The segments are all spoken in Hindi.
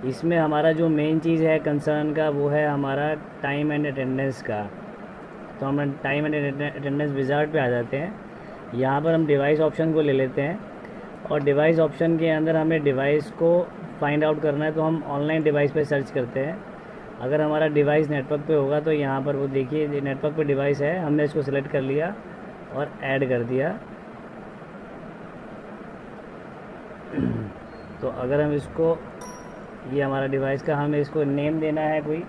इसमें हमारा जो मेन चीज़ है कंसर्न का वो है हमारा टाइम एंड अटेंडेंस का। तो हम टाइम एंड अटेंडेंस विज़ार्ड पे आ जाते हैं। यहाँ पर हम डिवाइस ऑप्शन को ले लेते हैं और डिवाइस ऑप्शन के अंदर हमें डिवाइस को फाइंड आउट करना है, तो हम ऑनलाइन डिवाइस पे सर्च करते हैं। अगर हमारा डिवाइस नेटवर्क पे होगा तो यहाँ पर वो देखिए नेटवर्क पे डिवाइस है, हमने इसको सिलेक्ट कर लिया और ऐड कर दिया। तो अगर हम इसको, ये हमारा डिवाइस का, हमें इसको नेम देना है कोई,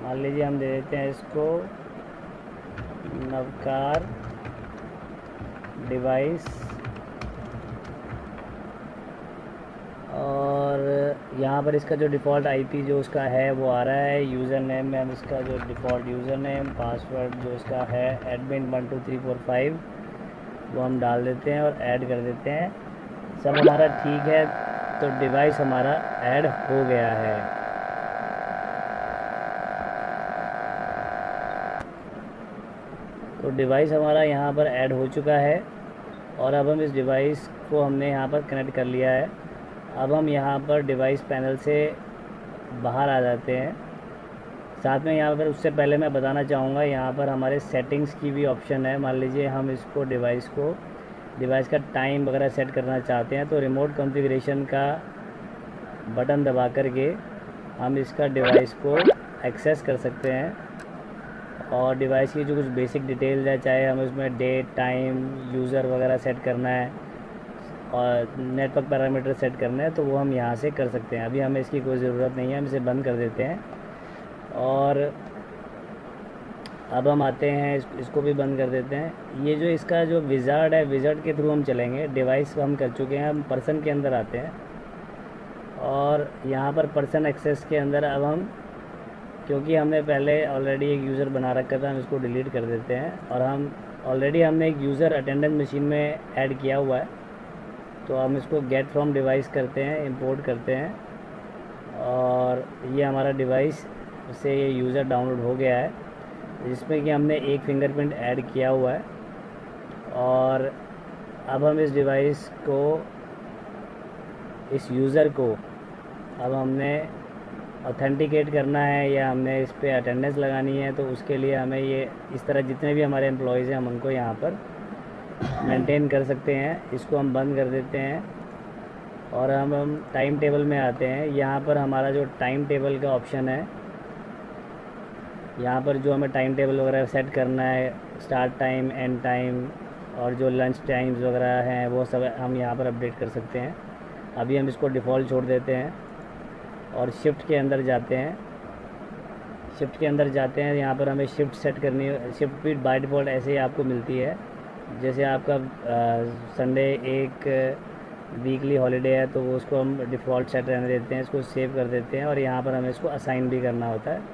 मान लीजिए हम दे देते हैं इसको नवकार डिवाइस। और यहाँ पर इसका जो डिफ़ॉल्ट आईपी जो उसका है वो आ रहा है। यूज़र नेम में हम इसका जो डिफ़ॉल्ट यूज़र नेम, पासवर्ड जो इसका है admin12345 वो हम डाल देते हैं और ऐड कर देते हैं। सब हमारा ठीक है तो डिवाइस हमारा ऐड हो गया है। तो डिवाइस हमारा यहाँ पर ऐड हो चुका है और अब हम इस डिवाइस को हमने यहाँ पर कनेक्ट कर लिया है। अब हम यहाँ पर डिवाइस पैनल से बाहर आ जाते हैं। साथ में यहाँ पर उससे पहले मैं बताना चाहूँगा, यहाँ पर हमारे सेटिंग्स की भी ऑप्शन है। मान लीजिए हम इसको डिवाइस का टाइम वगैरह सेट करना चाहते हैं तो रिमोट कॉन्फ़िगरेशन का बटन दबा करके हम इसका डिवाइस को एक्सेस कर सकते हैं और डिवाइस की जो कुछ बेसिक डिटेल्स है, चाहे हमें उसमें डेट, टाइम, यूज़र वगैरह सेट करना है और नेटवर्क पैरामीटर सेट करना है, तो वो हम यहाँ से कर सकते हैं। अभी हमें इसकी कोई ज़रूरत नहीं है, हम इसे बंद कर देते हैं। और अब हम आते हैं इसको भी बंद कर देते हैं। ये जो इसका जो विज़ार्ड है, विज़ार्ड के थ्रू हम चलेंगे। डिवाइस हम कर चुके हैं, हम पर्सन के अंदर आते हैं और यहाँ पर पर्सन एक्सेस के अंदर अब हम, क्योंकि हमने पहले ऑलरेडी एक यूज़र बना रखा था, हम इसको डिलीट कर देते हैं। और हम ऑलरेडी हमने एक यूज़र अटेंडेंस मशीन में ऐड किया हुआ है, तो हम इसको गेट फ्रॉम डिवाइस करते हैं, इंपोर्ट करते हैं और ये हमारा डिवाइस से ये यूज़र डाउनलोड हो गया है जिसमें कि हमने एक फिंगरप्रिंट ऐड किया हुआ है। और अब हम इस डिवाइस को, इस यूज़र को अब हमने ऑथेंटिकेट करना है या हमने इस पर अटेंडेंस लगानी है, तो उसके लिए हमें ये इस तरह जितने भी हमारे एम्प्लॉयज़ हैं हम उनको यहाँ पर मेंटेन कर सकते हैं। इसको हम बंद कर देते हैं और हम टाइम टेबल में आते हैं। यहाँ पर हमारा जो टाइम टेबल का ऑप्शन है, यहाँ पर जो हमें टाइम टेबल वगैरह सेट करना है, स्टार्ट टाइम, एंड टाइम और जो लंच टाइम्स वगैरह हैं वो सब हम यहाँ पर अपडेट कर सकते हैं। अभी हम इसको डिफ़ॉल्ट छोड़ देते हैं और शिफ्ट के अंदर जाते हैं। शिफ्ट के अंदर जाते हैं, यहाँ पर हमें शिफ्ट सेट करनी है। शिफ्ट भी बाय डिफ़ॉल्ट ऐसे ही आपको मिलती है। जैसे आपका संडे एक वीकली हॉलीडे है तो वो उसको हम डिफ़ॉल्ट सेट रहने देते हैं, इसको सेव कर देते हैं। और यहाँ पर हमें इसको असाइन भी करना होता है।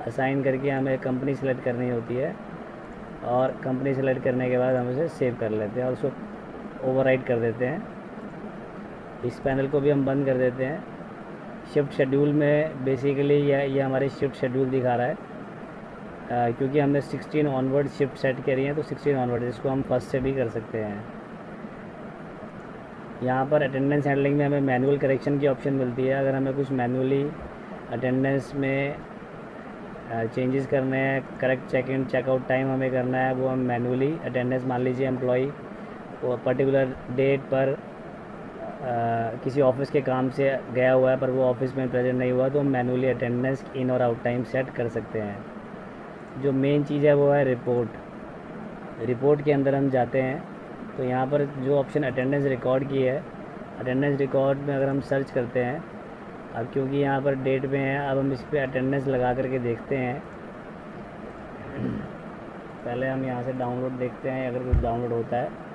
असाइन करके हमें कंपनी सेलेक्ट करनी होती है और कंपनी सेलेक्ट करने के बाद हम इसे सेव कर लेते हैं और उसको ओवरराइट कर देते हैं। इस पैनल को भी हम बंद कर देते हैं। शिफ्ट शेड्यूल में बेसिकली ये हमारे शिफ्ट शेड्यूल दिखा रहा है, क्योंकि हमने 16 ऑनवर्ड शिफ्ट सेट करी है तो 16 ऑनवर्ड, इसको हम फर्स्ट से भी कर सकते हैं। यहाँ पर अटेंडेंस हैंडलिंग में हमें मैनुअल करेक्शन की ऑप्शन मिलती है। अगर हमें कुछ मैनुअली अटेंडेंस में चेंजेस करने हैं, correct check in checkout time हमें करना है, वो हम मैनुअली अटेंडेंस, मान लीजिए एम्प्लॉई वो पर्टिकुलर डेट पर किसी ऑफिस के काम से गया हुआ है पर वो ऑफिस में प्रेजेंट नहीं हुआ, तो हम मैनुअली अटेंडेंस इन और आउट टाइम सेट कर सकते हैं। जो मेन चीज़ है वो है रिपोर्ट। रिपोर्ट के अंदर हम जाते हैं तो यहाँ पर जो ऑप्शन अटेंडेंस रिकॉर्ड की है, अटेंडेंस रिकॉर्ड में अगर हम सर्च करते हैं, अब क्योंकि यहाँ पर डेट में है, अब हम इस पर अटेंडेंस लगा करके देखते हैं। पहले हम यहाँ से डाउनलोड देखते हैं अगर कुछ डाउनलोड होता है।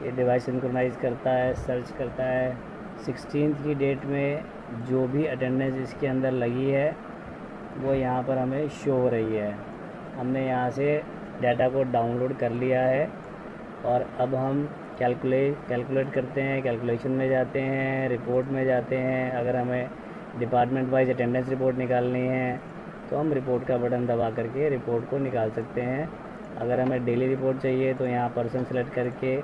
ये डिवाइस सिंक्रोनाइज़ करता है, सर्च करता है। 16 की डेट में जो भी अटेंडेंस इसके अंदर लगी है वो यहाँ पर हमें शो हो रही है। हमने यहाँ से डाटा को डाउनलोड कर लिया है और अब हम कैलकुलेट करते हैं। कैलकुलेशन में जाते हैं, रिपोर्ट में जाते हैं। अगर हमें डिपार्टमेंट वाइज अटेंडेंस रिपोर्ट निकालनी है तो हम रिपोर्ट का बटन दबा करके रिपोर्ट को निकाल सकते हैं। अगर हमें डेली रिपोर्ट चाहिए तो यहाँ पर्सन सेलेक्ट करके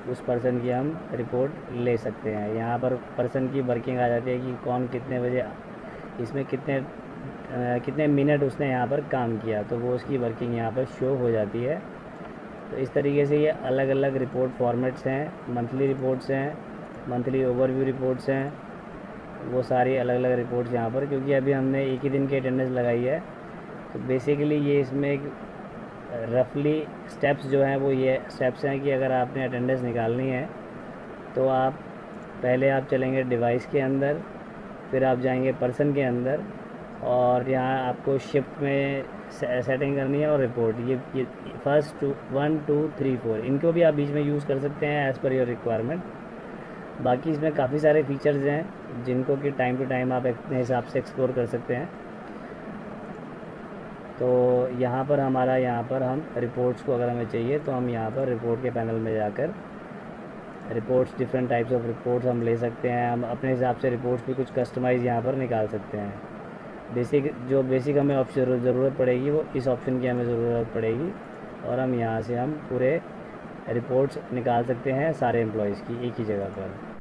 उस पर्सन की हम रिपोर्ट ले सकते हैं। यहाँ पर पर्सन की वर्किंग आ जाती है कि कौन कितने बजे इसमें कितने मिनट उसने यहाँ पर काम किया, तो वो उसकी वर्किंग यहाँ पर शो हो जाती है। तो इस तरीके से ये अलग अलग रिपोर्ट फॉर्मेट्स हैं। मंथली रिपोर्ट्स हैं, मंथली ओवरव्यू रिपोर्ट्स हैं, वो सारी अलग अलग रिपोर्ट्स यहाँ पर, क्योंकि अभी हमने एक ही दिन की अटेंडेंस लगाई है। तो बेसिकली ये इसमें एक रफली स्टेप्स जो हैं वो ये स्टेप्स हैं कि अगर आपने अटेंडेंस निकालनी है तो आप पहले आप चलेंगे डिवाइस के अंदर, फिर आप जाएंगे पर्सन के अंदर, और यहाँ आपको शिफ्ट में सेटिंग करनी है और रिपोर्ट। ये फर्स्ट 1 2 3 4 इनको भी आप बीच में यूज़ कर सकते हैं एज़ पर योर रिक्वायरमेंट। बाकी इसमें काफ़ी सारे फीचर्स हैं जिनको कि टाइम टू टाइम आप अपने हिसाब से एक्सप्लोर कर सकते हैं। तो यहाँ पर हम रिपोर्ट्स को अगर हमें चाहिए तो हम यहाँ पर रिपोर्ट के पैनल में जाकर reports, different types of reports हम ले सकते हैं। हम अपने हिसाब से रिपोर्ट्स भी कुछ कस्टमाइज़ यहाँ पर निकाल सकते हैं। बेसिक हमें ऑप्शन ज़रूरत पड़ेगी वो इस ऑप्शन की हमें ज़रूरत पड़ेगी, और हम यहाँ से हम पूरे रिपोर्ट्स निकाल सकते हैं सारे एम्प्लॉयज़ की एक ही जगह पर।